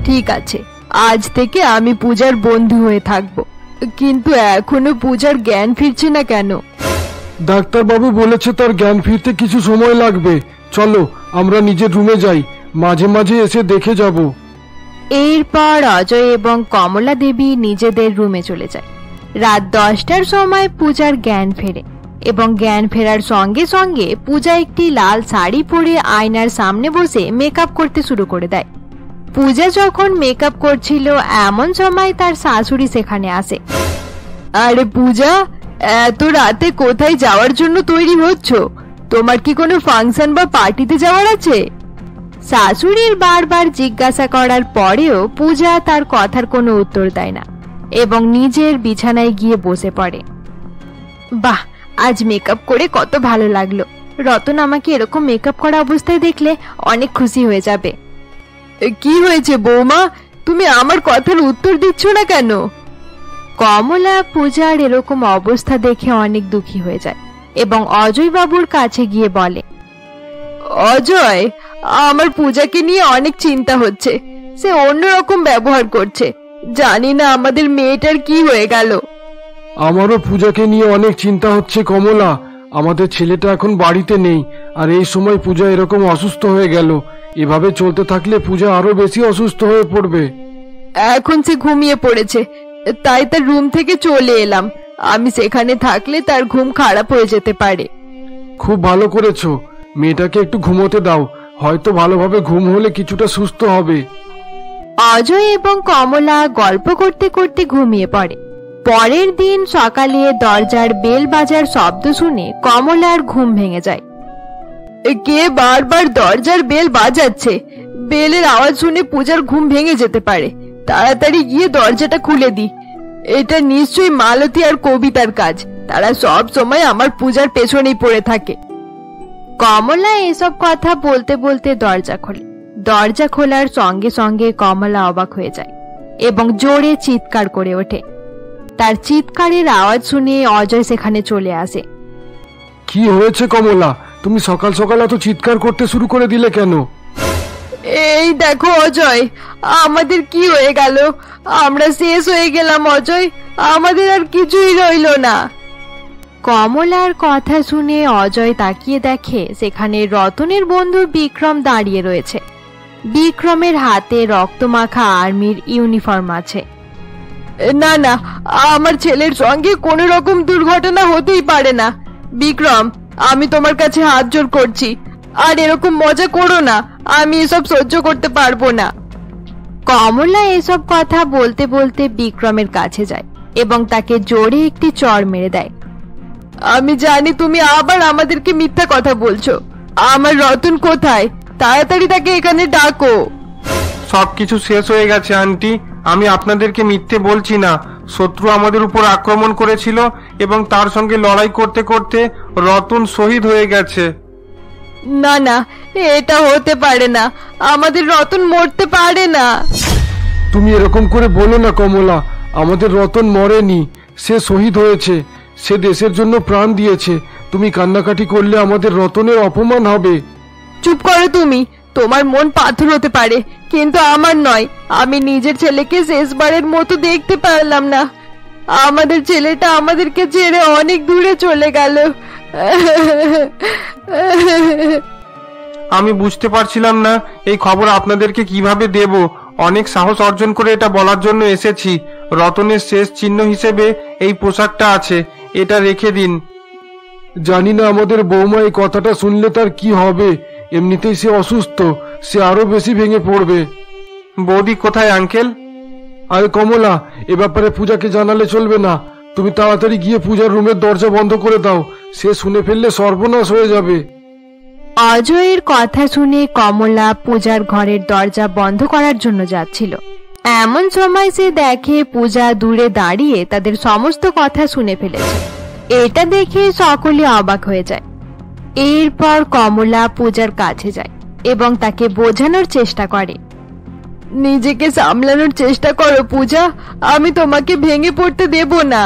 ঠিক আছে, আজ থেকে আমি পূজার বন্ধু হয়ে থাকবো। কিন্তু এখনো পূজার জ্ঞান ফিরছে না কেন? ডাক্তারবাবু বলেছে তার জ্ঞান ফিরতে কিছু সময় লাগবে। চলো আমরা নিজের রুমে যাই, মাঝে মাঝে এসে দেখে যাব। এরপর অজয় এবং কমলা দেবী নিজেদের রুমে চলে যায়। রাত 10টার সময় পূজার জ্ঞান ফেরে এবং জ্ঞান ফেরার সঙ্গে সঙ্গে পূজা একটি লাল শাড়ি পরে আয়নার সামনে বসে মেকআপ করতে শুরু করে দেয়। পূজা যখন মেকআপ করছিল এমন সময় তার শাশুড়ি সেখানে আসে। আরে পূজা, এত রাতে কোথায় যাওয়ার জন্য তৈরি হচ্ছ? তোমার কি কোনো ফাংশন বা পার্টিতে যাওয়ার আছে? শাশুড়ির বারবার জিজ্ঞাসা করার পরেও পূজা তার কথার কোনো উত্তর দেয় না এবং নিজের বিছানায় গিয়ে বসে পড়ে। বাহ, আজ মেকআপ করে কত ভালো লাগলো। রতন আমাকে এরকম মেকআপ করা অবস্থায় দেখলে অনেক খুশি হয়ে যাবে। কি হয়েছে বৌমা, তুমি আমার কথার উত্তর দিচ্ছ না কেন? কমলা পূজার এরকম অবস্থা দেখে অনেক দুঃখী হয়ে যায় এবং অজয় বাবুর কাছে গিয়ে বলে, অজয়, আমার পূজাকে নিয়ে অনেক চিন্তা হচ্ছে। সে অন্যরকম ব্যবহার করছে। জানি না আমাদের মেয়েটার কি হয়ে গেল। আমারও পূজাকে নিয়ে অনেক চিন্তা হচ্ছে কমলা। আমাদের ছেলেটা এখন বাড়িতে নেই, আর এই সময় পূজা এরকম অসুস্থ হয়ে গেল। এভাবে চলতে থাকলে পূজা আরো বেশি অসুস্থ হয়ে পড়বে। এখন সে ঘুমিয়ে পড়েছে, তাই তার রুম থেকে চলে এলাম। আমি সেখানে থাকলে তার ঘুম খারাপ হয়ে যেতে পারে। খুব ভালো করেছো, মেয়েটাকে একটু ঘুমোতে দাও, হয়তো ভালোভাবে ঘুম হলে কিছুটা সুস্থ হবে। অজয় এবং কমলা গল্প করতে করতে ঘুমিয়ে পড়ে। পরের দিন সকালে দরজার বেল বাজার শব্দ শুনে কমলার ঘুম ভেঙে যায়। কে বারবার দরজার বেল বাজাচ্ছে? বেলের আওয়াজ শুনে পূজার ঘুম ভেঙে যেতে পারে। তাড়াতাড়ি গিয়ে দরজাটা খুলে দি। এটা নিশ্চয়ই মালতী আর কবিতার কাজ। তারা সব সময় আমার পূজার পেছনেই পড়ে থাকে। কমলা এসব কথা বলতে বলতে দরজা খোলে। দরজা খোলার সঙ্গে সঙ্গে কমলা অবাক হয়ে যায় এবং জোরে চিৎকার করে ওঠে। তার চিৎকারের আওয়াজ শুনে অজয় সেখানে চলে আসে। কি হয়েছে কমলা, তুমি সকাল সকাল এত চিৎকার করতে শুরু করে দিলে কেন? এই দেখো অজয়, আমাদের কি হয়ে গেল? আমরা শেষ হয়ে গেলাম অজয়, আমাদের আর কিছুই রইল না। কমলার কথা শুনে অজয় তাকিয়ে দেখে সেখানে রতনের বন্ধু বিক্রম দাঁড়িয়ে রয়েছে। বিক্রমের হাতে রক্তমাখা আর্মির ইউনিফর্ম আছে। না না, আমার ছেলের সঙ্গে কোনো রকম দুর্ঘটনা হতেই পারে না। বিক্রম, আমি তোমার কাছে হাত জোড় করছি, আর এরকম মজা করো না। আমি এসব সহ্য করতে পারবো না। কমলা এসব কথা বলতে বলতে বিক্রমের কাছে যায় এবং তাকে জোরে একটি চড় মেরে দেয়। আমি জানি তুমি আবার আমাদেরকে মিথ্যা কথা বলছো। আমার রতন কোথায়? তাড়াতাড়ি তাকে এখানে ডাকো। সবকিছু শেষ হয়ে গেছে আন্টি, আমি আপনাদেরকে মিথ্যে বলছি না। শত্রু আমাদের উপর আক্রমণ করেছিল এবং তার সঙ্গে লড়াই করতে করতে রতন শহীদ হয়ে গেছে। না না, এটা হতে পারে না। আমাদের রতন মরতে পারে না। তুমি এরকম করে বলো না কমলা, আমাদের রতন মরেনি, সে শহীদ হয়েছে। সে দেশের জন্য প্রাণ দিয়েছে। তুমি কান্নাকাটি করলে আমাদের রতনের অপমান হবে। চুপ করো তুমি। তোমার মন পাথর হতে পারে, কিন্তু আমার নয়। আমি নিজের ছেলেকে শেষবারের মতো দেখতে পারলাম না। আমাদের ছেলেটা আমাদেরকে ছেড়ে অনেক দূরে চলে গেল। আমি বুঝতে পারছিলাম না এই খবর আপনাদেরকে কিভাবে দেব। অনেক সাহস অর্জন করে এটা বলার জন্য এসেছি। রতনের শেষ চিহ্ন হিসেবে এই পোশাকটা আছে, এটা রেখে দিন। জানি না আমাদের বৌমা এই কথাটা শুনলে তার কি হবে। এমনিতেই সে অসুস্থ, সে আরো বেশি ভেঙে পড়বে। বৌদি কোথায় আঙ্কেল? আরে কমলা, এ ব্যাপারে পূজাকে জানালে চলবে না। তুমি তাড়াতাড়ি গিয়ে পূজার রুমের দরজা বন্ধ করে দাও। সে শুনে ফেললে সর্বনাশ হয়ে যাবে। অজয়ের কথা শুনে কমলা পূজার ঘরের দরজা বন্ধ করার জন্য যাচ্ছিল। এমন সময় সে দেখে পূজা দূরে দাঁড়িয়ে তাদের সমস্ত কথা শুনে ফেলেছে। এটা দেখে সকলে অবাক হয়ে যায়। এরপর কমলা পূজার কাছে যায় এবং তাকে বোঝানোর চেষ্টা করে। নিজেকে সামলানোর চেষ্টা করো পূজা, আমি তোমাকে ভেঙে পড়তে দেব না।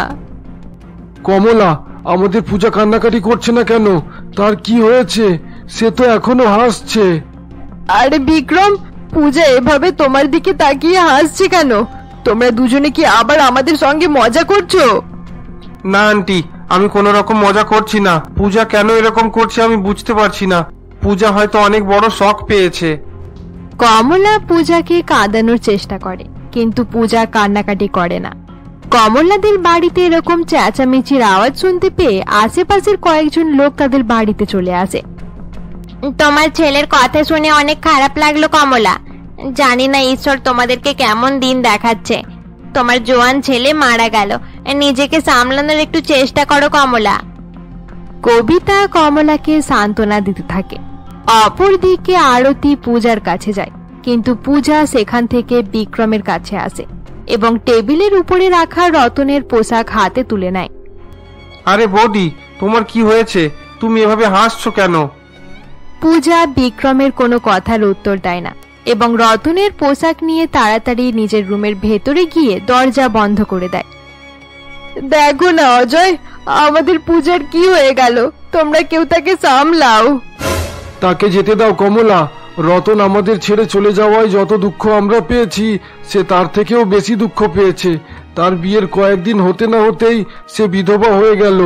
কমলা, আমাদের পূজা কান্নাকাটি করছে না কেন? তার কি হয়েছে? সে তো এখনো হাসছে। আরে বিক্রম, পূজা এভাবে তোমার দিকে তাকিয়ে হাসছে কেন? তোমরা দুজনে কি আবার আমাদের সঙ্গে মজা করছো? না আন্টি, আমি কোনো রকম মজা করছি না। পূজা কেন এরকম করছে আমি বুঝতে পারছি না। পূজা হয়তো অনেক বড় শখ পেয়েছে। কমলা পূজাকে কাঁদানোর চেষ্টা করে, কিন্তু পূজা কান্নাকাটি করে না। কমলাদের বাড়িতে এরকম চেঁচামেচির আওয়াজ শুনতে পেয়ে আশেপাশের কয়েকজন লোক তাদের বাড়িতে চলে আসে। তোমার ছেলের কথা শুনে অনেক খারাপ লাগলো কমলা। জানি না ঈশ্বর তোমাদেরকে কেমন দিন দেখাচ্ছে। তোমার জোয়ান ছেলে মারা গেল, নিজেকে সামলানোর একটু চেষ্টা করো কমলা। কবিতা কমলাকে সান্ত্বনা দিতে থাকে। অপরদিকে আরতি পূজার কাছে যায়, কিন্তু পূজা সেখান থেকে বিক্রমের কাছে আসে এবং টেবিলের উপরে রাখা রতনের পোশাক হাতে তুলে নেয়। আরে বৌদি, তোমার কি হয়েছে? তুমি এভাবে হাসছো কেন? পূজা বিক্রমের কোনো কথার উত্তর দেয় না এবং রতনের পোশাক নিয়ে তাড়াতাড়ি নিজের রুমের ভেতরে গিয়ে দরজা বন্ধ করে দেয়। দেখো না অজয়, আমাদের পূজার কি হয়ে গেল? তোমরা কেউ তাকে সামলাও। তাকে যেতে দাও কমলা। রতন আমাদের ছেড়ে চলে যাওয়ায় যত দুঃখ আমরা পেয়েছি, সে তার থেকেও বেশি দুঃখ পেয়েছে। তার বিয়ের কয়েকদিন হতে না হতেই সে বিধবা হয়ে গেল।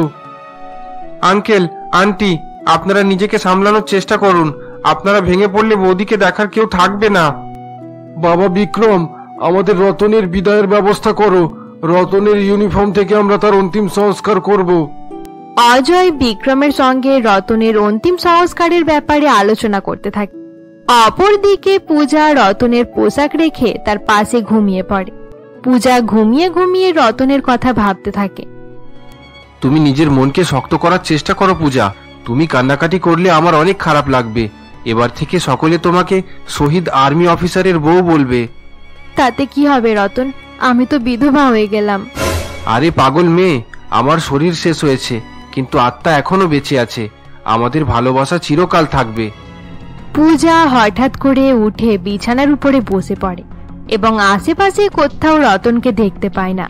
আঙ্কেল, আন্টি, আপনারা নিজেকে সামলানোর চেষ্টা করুন। আপনারা ভেঙে পড়লে বৌদিকে দেখার কেউ থাকবে না। বাবা বিক্রম, আমাদের রতনের বিদায়ের ব্যবস্থা করো। রতনের ইউনিফর্ম থেকে আমরা তার অন্তিম সংস্কার করব। অজয় বিক্রমের সঙ্গে রতনের অন্তিম সংস্কারের ব্যাপারে আলোচনা করতে থাকে। অপরদিকে পূজা রতনের পোশাক রেখে তার পাশে ঘুমিয়ে পড়ে। পূজা ঘুমিয়ে ঘুমিয়ে রতনের কথা ভাবতে থাকে। তুমি নিজের মনকে শক্ত করার চেষ্টা করো পূজা। তুমি কান্নাকাটি করলে আমার অনেক খারাপ লাগবে। এবার থেকে সকলে তোমাকে শহীদ আর্মি অফিসারের বউ বলবে। তাতে কি হবে রতন? আমি তো বিধবা হয়ে গেলাম। আরে পাগল মেয়ে, আমার শরীর শেষ হয়েছে, কিন্তু আত্মা এখনো বেঁচে আছে। আমাদের ভালোবাসা চিরকাল থাকবে। পূজা হঠাৎ করে উঠে বিছানার উপরে বসে পড়ে এবং আশেপাশে কোথাও রতনকে দেখতে পায় না।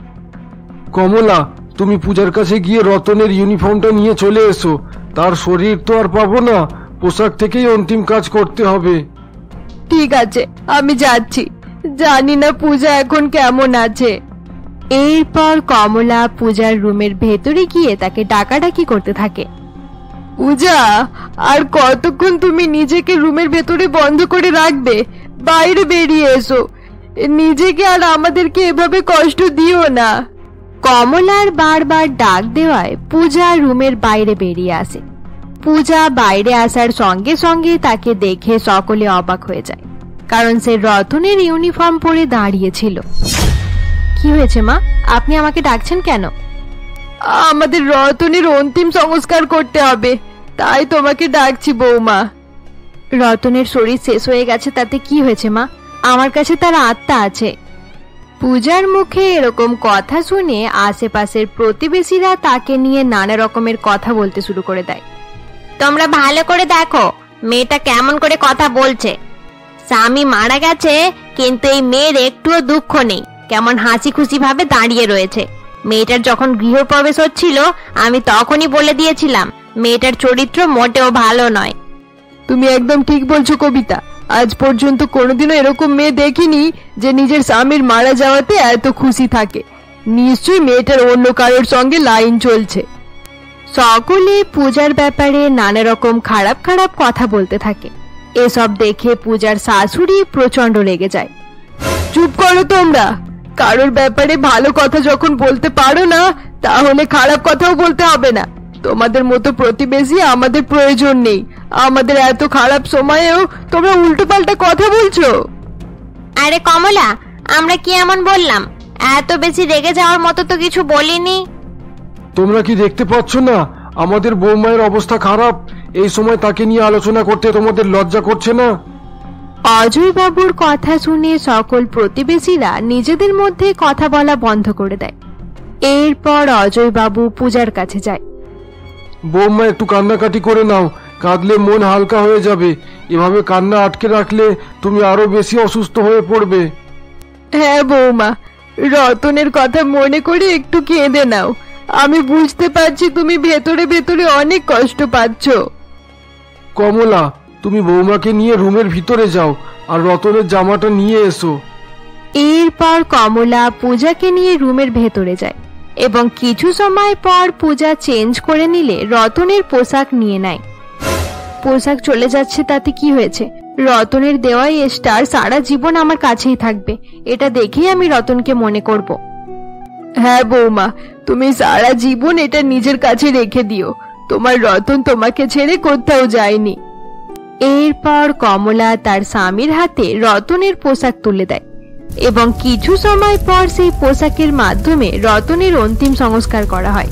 কমলা, তুমি পূজার কাছে গিয়ে রতনের ইউনিফর্মটা নিয়ে চলে এসো। তার শরীর তো আর পাবো না, পোশাক থেকেই অন্তিম কাজ করতে হবে। ঠিক আছে, আমি যাচ্ছি। জানি না পূজা এখন কেমন আছে। এরপর কমলা পূজার রুমের ভেতরে গিয়ে তাকে ডাকাডাকি করতে থাকে। পূজা, আর কতক্ষণ তুমি নিজেকে রুমের ভেতরে বন্ধ করে রাখবে? বাইরে বেরিয়ে এসো। নিজেকে আর আমাদেরকে এভাবে কষ্ট দিও না। কমলার বারবার ডাক দেওয়ায় পূজা রুমের বাইরে বেরিয়ে আসে। পূজা বাইরে আসার সঙ্গে সঙ্গে তাকে দেখে সকলে অবাক হয়ে যায়, কারণ সে রতনের ইউনিফর্ম পরে দাঁড়িয়েছিল। কি হয়েছে মা? আপনি আমাকে ডাকছেন কেন? আমাদের রতনের অন্তিম সংস্কার করতে হবে, তাই তোমাকে ডাকছি বৌমা। রতনের শরীর শেষ হয়ে গেছে, তাতে কি হয়েছে মা? আমার কাছে তার আত্মা আছে। পূজার মুখে এরকম কথা শুনে আশেপাশের প্রতিবেশীরা তাকে নিয়ে নানা রকমের কথা বলতে শুরু করে দেয়। তোমরা ভালো করে দেখো মেয়েটা কেমন করে কথা বলছে। স্বামী মারা গেছে, কিন্তু এই মেয়ের একটুও দুঃখ নেই, কেমন হাসি খুশি ভাবে দাঁড়িয়ে রয়েছে। মেয়েটার যখন গৃহপ্রবেশ হচ্ছিল আমি তখনই বলে দিয়েছিলাম মেয়েটার চরিত্র মোটেও ভালো নয়। তুমি একদম ঠিক বলছো কবিতা। আজ পর্যন্ত কোনোদিনও এরকম মেয়ে দেখিনি যে নিজের স্বামীর মারা যাওয়াতে এত খুশি থাকে। নিশ্চয়ই মেয়েটার অন্য কারোর সঙ্গে লাইন চলছে। সকলে পূজার ব্যাপারে নানা রকম খারাপ খারাপ কথা বলতে থাকে। এসব দেখে পূজার শাশুড়ি প্রচন্ড রেগে যায়। চুপ করো তোমরা। কারোর ব্যাপারে ভালো কথা যখন বলতে পারো না, তাহলে খারাপ কথাও বলতে হবে না। তোমাদের মতো প্রতিবেশী আমাদের প্রয়োজন নেই। আমাদের এত খারাপ সময়েও তোমরা উল্টোপাল্টা কথা বলছো। আরে কমলা, আমরা কি এমন বললাম? এত বেশি রেগে যাওয়ার মতো তো কিছু বলিনি। তোমরা কি দেখতে পাচ্ছ না আমাদের বৌমায়ের অবস্থা খারাপ? এই সময় তাকে নিয়ে আলোচনা করতে তোমাদের লজ্জা করছে না? অজয় বাবুর কথা শুনে সকল প্রতিবেশীরা নিজেদের মধ্যে কথা বলা বন্ধ করে দেয়। এরপর অজয় বাবু পূজার কাছে যায়। বৌমা, একটু কান্নাকাটি করে নাও, কাঁদলে মন হালকা হয়ে যাবে। এভাবে কান্না আটকে রাখলে তুমি আরো বেশি অসুস্থ হয়ে পড়বে। হ্যাঁ বৌমা, রতনের কথা মনে করে একটু কেঁদে নাও। আমি বুঝতে পারছি তুমি ভেতরে ভেতরে অনেক কষ্ট পাচ্ছ। কমলা, তুমি বৌমাকে নিয়ে রুমের ভিতরে যাও। আর রতনের জামাটা নিয়ে এসো। এরপর কমলা পূজাকে নিয়ে রুমের ভেতরে যায় এবং কিছু সময় পর পূজা চেঞ্জ করে নিলে রতনের পোশাক নিয়ে নেয়। পোশাক চলে যাচ্ছে তাতে কি হয়েছে? রতনের দেওয়া এই স্টার সারা জীবন আমার কাছেই থাকবে, এটা দেখেই আমি রতনকে মনে করব। হ্যাঁ বৌমা, তুমি সারা জীবন এটা নিজের কাছে রেখে দিও, তোমার রতন তোমাকে ছেড়ে কোথাও যায়নি। এরপর কমলা তার স্বামীর হাতে রতনের পোশাক তুলে দেয় এবং কিছু সময় পর সেই পোশাকের মাধ্যমে রতনের অন্তিম সংস্কার করা হয়।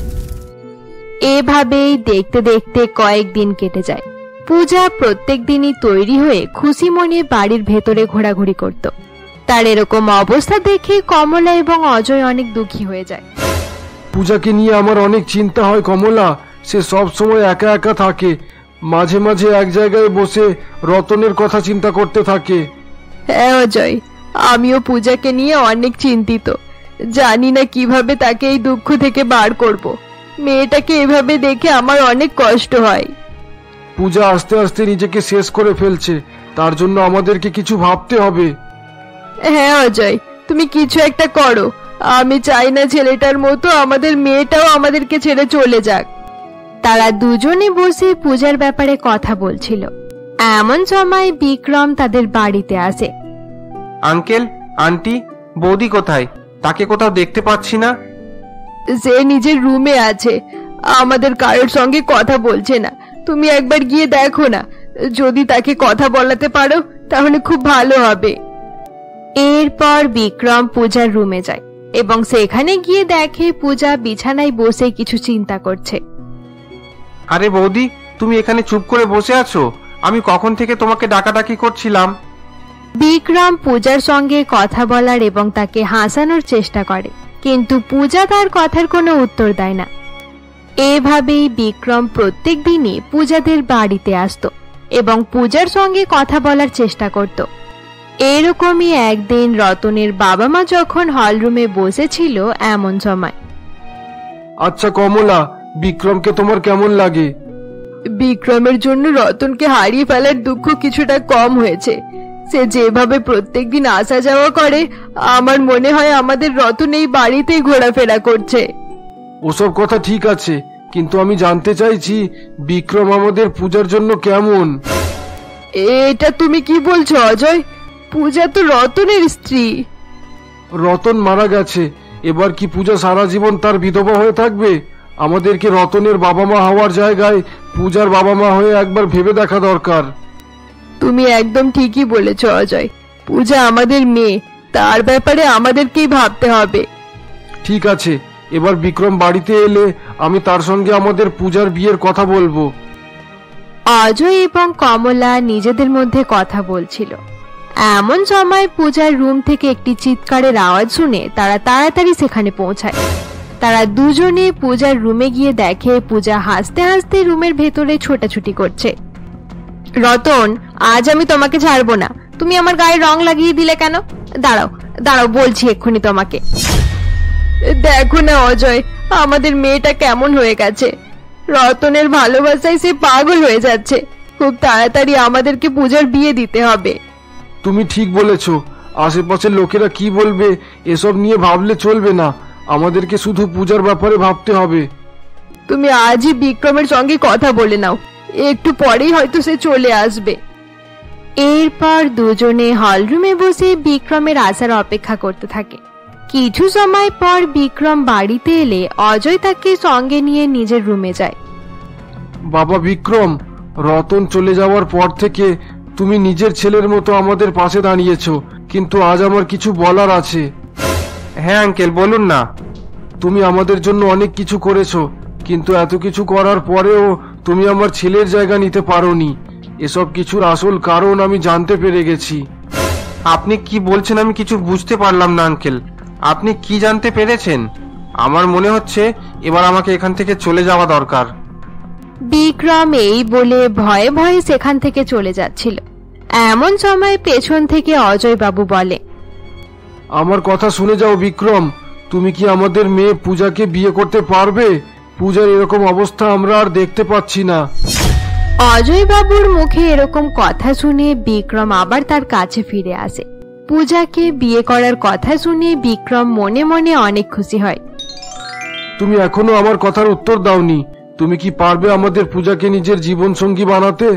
এভাবেই দেখতে দেখতে কয়েকদিন কেটে যায়। পূজা প্রত্যেক দিনই তৈরি হয়ে খুশি মনে বাড়ির ভেতরে ঘোরাঘুরি করত। তার এরকম অবস্থা দেখে কমলা এবং অজয় অনেক দুঃখী হয়ে যায়। পূজাকে নিয়ে আমার অনেক চিন্তা হয় কমলা, সে সব সময় একা একা থাকে, মাঝে মাঝে এক জায়গায় বসে রতনের কথা চিন্তা করতে থাকে। হ্যাঁ অজয়, আমিও পূজাকে নিয়ে অনেক চিন্তিত, জানি না কিভাবে তাকে এই দুঃখ থেকে বার করব। মেয়েটাকে এভাবে দেখে আমার অনেক কষ্ট হয়। পূজা আস্তে আস্তে নিজেকে শেষ করে ফেলছে, তার জন্য আমাদেরকে কিছু ভাবতে হবে। হ্যাঁ অজয়, তুমি কিছু একটা করো, আমি চাই না ছেলেটার মতো আমাদের মেয়েটাও আমাদেরকে ছেড়ে চলে যাক। তারা দুজনে বসে পূজার ব্যাপারে কথা বলছিল। এমন সময় বিক্রম তাদের বাড়িতে আসে। আঙ্কেল, আন্টি, বৌদি কোথায়? তাকে কোথাও দেখতে পাচ্ছি না। সে নিজের রুমে আছে, আমাদের কারোর সঙ্গে কথা বলছে না। তুমি একবার গিয়ে দেখো না, যদি তাকে কথা বলাতে পারো তাহলে খুব ভালো হবে। এরপর বিক্রম পূজার রুমে যায় এবং সেখানে গিয়ে দেখে পূজা বিছানায় বসে কিছু চিন্তা করছে। আরে বৌদি, তুমি এখানে চুপ করে বসে আছো? আমি কখন থেকে তোমাকে ডাকাডাকি করছিলাম। বিক্রম পূজার সঙ্গে কথা বলার এবং তাকে হাসানোর চেষ্টা করে, কিন্তু পূজা তার কথার কোনো উত্তর দেয় না। এভাবেই বিক্রম প্রত্যেক দিনই পূজাদের বাড়িতে আসতো এবং পূজার সঙ্গে কথা বলার চেষ্টা করত। এরকমই একদিন রতনের বাবা মা যখন হলরুমে বসেছিল এমন সময়। আচ্ছা কমলা, বিক্রমকে তোমার কেমন লাগে? বিক্রমের জন্য রতনকে হারিয়ে ফেলার দুঃখ কিছুটা কম হয়েছে। সে যেভাবে প্রত্যেকদিন আসা যাওয়া করে, আমার মনে হয় আমাদের রতন এই বাড়িতেই ঘোরাফেরা করছে। ওসব কথা ঠিক আছে, কিন্তু আমি জানতে চাইছি বিক্রম আমাদের পূজার জন্য কেমন। এটা তুমি কি বলছো অজয়? পূজা তো রতনের স্ত্রী। রতন মারা গেছে, এবার কি পূজা সারা জীবন তার বিধবা হয়ে থাকবে? আমাদেরকে রতনের বাবা মা হওয়ার জায়গায় পূজার বাবা মা হয়ে একবার ভেবে দেখা দরকার। তুমি একদম ঠিকই বলেছো অজয়, পূজা আমাদের মেয়ে, তার ব্যাপারে আমাদেরকেই ভাবতে হবে। ঠিক আছে, এবার বিক্রম বাড়িতে এলে আমি তার সঙ্গে আমাদের পূজার বিয়ের কথা বলবো। অজয় এবং কমলা নিজেদের মধ্যে কথা বলছিল। এমন সময় পূজার রুম থেকে একটি চিৎকারের আওয়াজ শুনে তারা তাড়াতাড়ি সেখানে পৌঁছায়। তারা দুজনে পূজার রুমে গিয়ে দেখে পূজা হাসতে হাসতে রুমের ভেতরে ছোটাছুটি করছে। রতন, আজ আমি তোমাকে ছাড়বো না। তুমি আমার গায়ে রং লাগিয়ে দিলে কেন? দাঁড়াও দাঁড়াও, বলছি এক্ষুনি তোমাকে। দেখো না অজয়, আমাদের মেয়েটা কেমন হয়ে গেছে। রতনের ভালোবাসায় সে পাগল হয়ে যাচ্ছে। খুব তাড়াতাড়ি আমাদেরকে পূজার বিয়ে দিতে হবে। তুমি ঠিক বলেছ, আশেপাশের লোকেরা কি বলবে এসব নিয়ে ভাবলে চলবে না, আমাদেরকে শুধু পূজার ব্যাপারে ভাবতে হবে। তুমি আজই বিক্রমের সঙ্গে কথা বলে নাও, একটু পরেই হয়তো সে চলে আসবে। এরপর দুজনে হলরুমে বসে বিক্রমের আসার অপেক্ষা করতে থাকে। কিছু সময় পর বিক্রম বাড়িতে এলে অজয় তাকে সঙ্গে নিয়ে নিজের রুমে যায়। বাবা বিক্রম, রতন চলে যাওয়ার পর থেকে তুমি নিজের ছেলের মতো আমাদের পাশে দাঁড়িয়েছ, কিন্তু আজ আমার কিছু বলার আছে। হ্যাঁ আঙ্কেল, বলুন না। তুমি আমাদের জন্য অনেক কিছু করেছো, কিন্তু এত কিছু করার পরেও তুমি আমার ছেলের জায়গা নিতে পারোনি। এসব কিছুর আসল কারণ আমি জানতে পেরে গেছি। আপনি কি বলছেন আমি কিছু বুঝতে পারলাম না আঙ্কেল। আপনি কি জানতে পেরেছেন? আমার মনে হচ্ছে এবার আমাকে এখান থেকে চলে যাওয়া দরকার। বিক্রম এই বলে ভয়ে ভয়ে সেখান থেকে চলে যাচ্ছিল। এমন সময় পেছন থেকে অজয় বাবু বলে, আমার কথা শুনে যাও বিক্রম, তুমি কি আমাদের মেয়ে পূজাকে বিয়ে করতে পারবে? পূজার এরকম অবস্থা আমরা আর দেখতে পাচ্ছি না। অজয় বাবুর মুখে এরকম কথা শুনে বিক্রম আবার তার কাছে ফিরে আসে। পূজাকে বিয়ে করার কথা শুনে বিক্রম মনে মনে অনেক খুশি হয়। তুমি এখনো আমার কথার উত্তর দাওনি। তুমি কি পারবে আমাদের পূজাকে নিজের জীবন সঙ্গী বানাতে?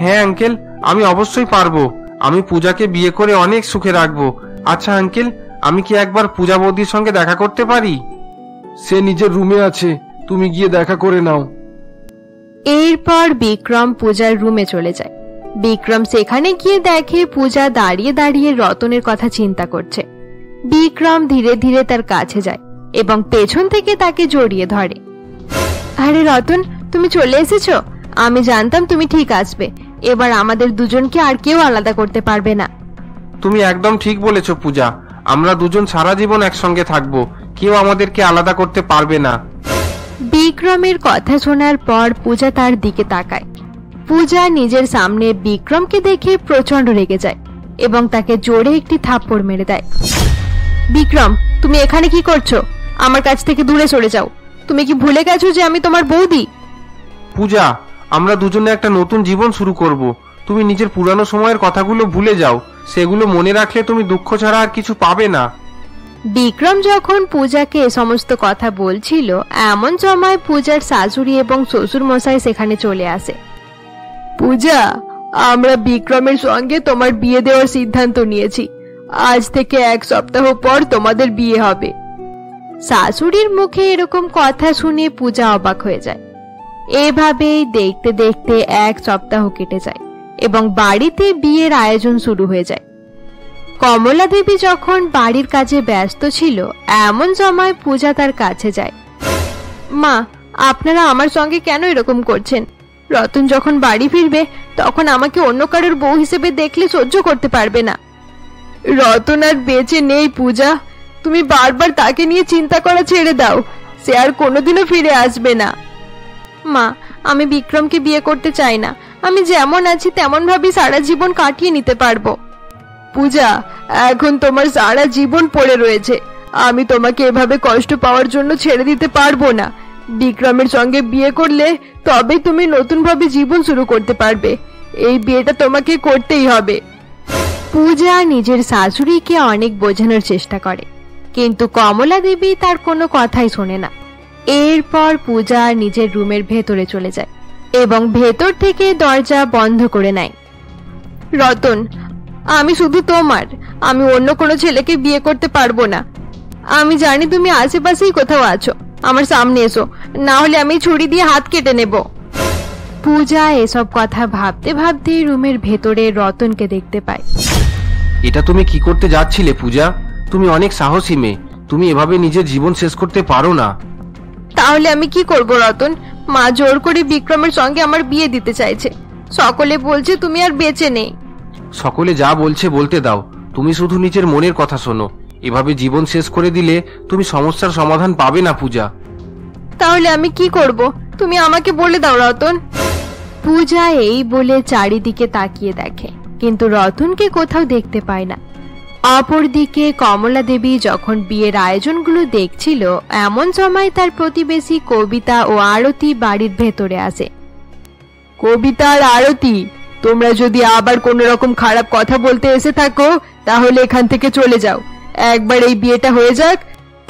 হ্যাঁ আঙ্কেল, আমি অবশ্যই পারবো। আমি পূজাকে বিয়ে করে অনেক সুখে রাখবো। আচ্ছা আঙ্কেল, আমি কি একবার পূজা বৌদির সঙ্গে দেখা করতে পারি? সে নিজের রুমে আছে, তুমি গিয়ে দেখা করে নাও। এরপর বিক্রম পূজার রুমে চলে যায়। বিক্রম সেখানে গিয়ে দেখে পূজা দাঁড়িয়ে দাঁড়িয়ে রতনের কথা চিন্তা করছে। বিক্রম ধীরে ধীরে তার কাছে যায় এবং পেছন থেকে তাকে জড়িয়ে ধরে। আরে রতন, তুমি চলে এসেছো। আমি জানতাম তুমি ঠিক আসবে। এবার আমাদের দুজনকে আর কেউ আলাদা করতে পারবে না। তুমি একদম ঠিক বলেছো পূজা। আমরা দুজন সারা জীবন একসঙ্গে থাকবো, কেউ আমাদেরকে আলাদা করতে পারবে না। বিক্রমের কথা শোনার পর পূজা তার দিকে তাকায়। পূজা নিজের সামনে বিক্রমকে দেখে প্রচন্ড রেগে যায় এবং তাকে জোরে একটি থাপ্পড় মেরে দেয়। বিক্রম, তুমি এখানে কি করছো? আমার কাছ থেকে দূরে সরে যাও। তুমি কি ভুলে গেছো যে আমি তোমার বৌদি? পূজা, আমরা দুজনে একটা নতুন জীবন শুরু করব। তুমি নিজের পুরানো সময়ের কথাগুলো ভুলে যাও। সেগুলো মনে রাখলে তুমি দুঃখ ছাড়া আর কিছু পাবে না। বিক্রম যখন পূজাকে এ সমস্ত কথা বলছিল, এমন সময় পূজার শাশুড়ি এবং শ্বশুর মশাই সেখানে চলে আসে। পূজা, আমরা বিক্রমের সঙ্গে তোমার বিয়ে দেওয়ার সিদ্ধান্ত নিয়েছি। আজ থেকে 1 সপ্তাহ পর তোমাদের বিয়ে হবে। শাশুড়ির মুখে এরকম কথা শুনে পূজা অবাক হয়ে যায়। এভাবেই দেখতে দেখতে 1 সপ্তাহ কেটে যায় এবং বাড়িতে বিয়ের আয়োজন শুরু হয়ে যায়। কমলা দেবী যখন বাড়ির কাজে ব্যস্ত ছিল, এমন সময় পূজা তার কাছে যায়। মা, আপনারা আমার সঙ্গে কেন এরকম করছেন? রতন যখন বাড়ি ফিরবে তখন আমাকে অন্য কারোর বউ হিসেবে দেখলে সহ্য করতে পারবে না। রতন আর বেঁচে নেই পূজা। তুমি বারবার তাকে নিয়ে চিন্তা করা ছেড়ে দাও। সে আর কোনোদিনও ফিরে আসবে না। মা, আমি বিক্রমকে বিয়ে করতে চাই না। আমি যেমন আছি তেমন ভাবে সারা জীবন কাটিয়ে নিতে পারবো। পূজা, এখন তোমার সারা জীবন পড়ে রয়েছে। আমি তোমাকে এভাবে কষ্ট পাওয়ার জন্য ছেড়ে দিতে পারবো না। বিক্রমের সঙ্গে বিয়ে করলে তবেই তুমি নতুন ভাবে জীবন শুরু করতে পারবে। এই বিয়েটা তোমাকে করতেই হবে। পূজা নিজের শাশুড়িকে অনেক বোঝানোর চেষ্টা করে, কিন্তু কমলা দেবী তার কোনো কথাই শোনে না। এরপর পূজা নিজের রুমের ভেতরে চলে যায় এবং ভেতর থেকে দরজা বন্ধ করে নেয়। রতন, আমি শুধু তোমার। আমি অন্য কোনো ছেলেকে বিয়ে করতে পারবো না। আমি জানি তুমি আশেপাশেই কোথাও আছো। আমার সামনে এসো, না হলে আমি ছুরি দিয়ে হাত কেটে নেব। পূজা এসব কথা ভাবতে ভাবতে রুমের ভেতরে রতনকে দেখতে পায়। এটা তুমি কি করতে যাচ্ছিলে পূজা? তুমি অনেক সাহসী মেয়ে। তুমি এভাবে নিজের জীবন শেষ করতে পারো না। তাহলে আমি কি করব রতন? মা জোর করে বিক্রমের সঙ্গে আমার বিয়ে দিতে চাইছে। সকলে বলছে তুমি আর বেঁচে নেই। সকলে যা বলছে বলতে দাও। তুমি শুধু নিজের মনের কথা শোনো। এভাবে জীবন শেষ করে দিলে তুমি সমস্যার সমাধান পাবে না পূজা। তাহলে আমি কি করব? তুমি আমাকে বলে দাও রতন। পূজা এই বলে চারিদিকে তাকিয়ে দেখে, কিন্তু রতনকে কোথাও দেখতে পায় না। অপরদিকে কমলা দেবী যখন বিয়ের আয়োজনগুলো দেখছিল, এমন সময় তার প্রতিবেশী কবিতা ও আরতি বাড়ির ভেতরে আসে। কবিতা আর আরতি, তোমরা যদি আবার কোনো রকম খারাপ কথা বলতে এসে থাকো তাহলে এখান থেকে চলে যাও। একবার এই বিয়েটা হয়ে যাক,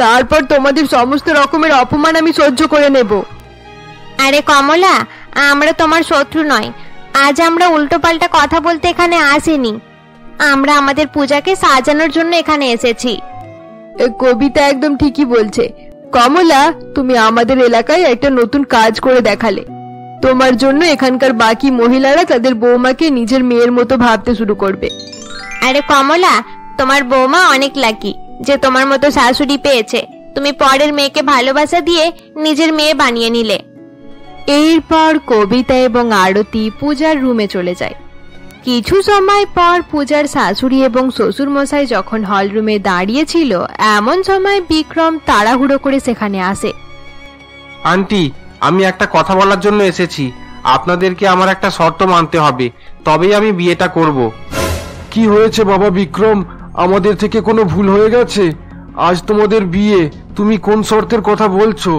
তারপর তোমাদের সমস্ত রকমের অপমান আমি সহ্য করে নেব। আরে কমলা, আমরা তোমার শত্রু নয়। আজ আমরা উল্টোপাল্টা কথা বলতে এখানে আসিনি। আমরা আমাদের পূজাকে সাজানোর জন্য এখানে এসেছি। কবিতা একদম ঠিকই বলছে। কমলা, তুমি আমাদের এলাকায় একটা নতুন কাজ করে দেখালে। তোমার জন্য এখানকার বাকি মহিলারা তাদের বৌমাকে নিজের মেয়ের মতো ভাবতে শুরু করবে। আরে কমলা, তোমার বৌমা অনেক লাকি যে তোমার মতো শাশুড়ি পেয়েছে। তুমি পরের মেয়েকে ভালোবাসা দিয়ে নিজের মেয়ে বানিয়ে নিলে। এরপর কবিতা এবং আরতি পূজার রুমে চলে যায়। কিছু সময় পর পূজার শাশুড়ি এবং শ্বশুর মশাই যখন হল রুমে দাঁড়িয়ে ছিল, এমন সময় বিক্রম তাড়াহুড়ো করে সেখানে আসে। আন্টি, আমি একটা কথা বলার জন্য এসেছি। আপনাদেরকে আমার একটা শর্ত মানতে হবে, তবেই আমি বিয়েটা করব। কি হয়েছে বাবা বিক্রম? আমাদের থেকে কোনো ভুল হয়ে গেছে? আজ তোমাদের বিয়ে, তুমি কোন শর্তের কথা বলছো?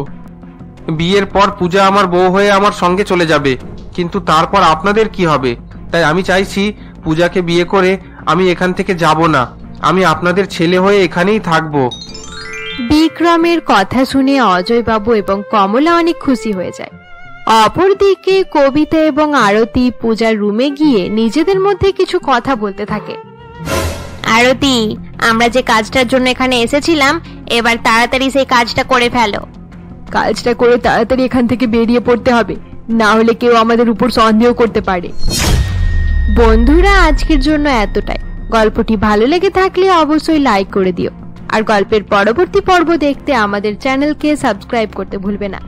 বিয়ের পর পূজা আমার বউ হয়ে আমার সঙ্গে চলে যাবে, কিন্তু তারপর আপনাদের কি হবে? তাই আমি চাইছি পূজাকে বিয়ে করে আমি এখান থেকে যাব না, আমি আপনাদের ছেলে হয়ে এখানেই থাকবো। বিক্রমের কথা শুনে অজয়বাবু এবং কমলা অনেক খুশি হয়ে যায়। অপরদিকে কবিতা এবং আরতি পূজার রুমে গিয়ে নিজেদের মধ্যে কিছু কথা বলতে থাকে। আরতি, আমরা যে কাজটার জন্য এখানে এসেছিলাম, এবার তাড়াতাড়ি সেই কাজটা করে ফেলো। কাজটা করে তাড়াতাড়ি এখান থেকে বেরিয়ে পড়তে হবে, না হলে কেউ আমাদের উপর সন্দেহ করতে পারে। বন্ধুরা, আজকের জন্য এতটাই। গল্পটি ভালো লেগে থাকলে অবশ্যই লাইক করে দিও, আর গল্পের পরবর্তী পর্ব দেখতে আমাদের চ্যানেলকে সাবস্ক্রাইব করতে ভুলবে না।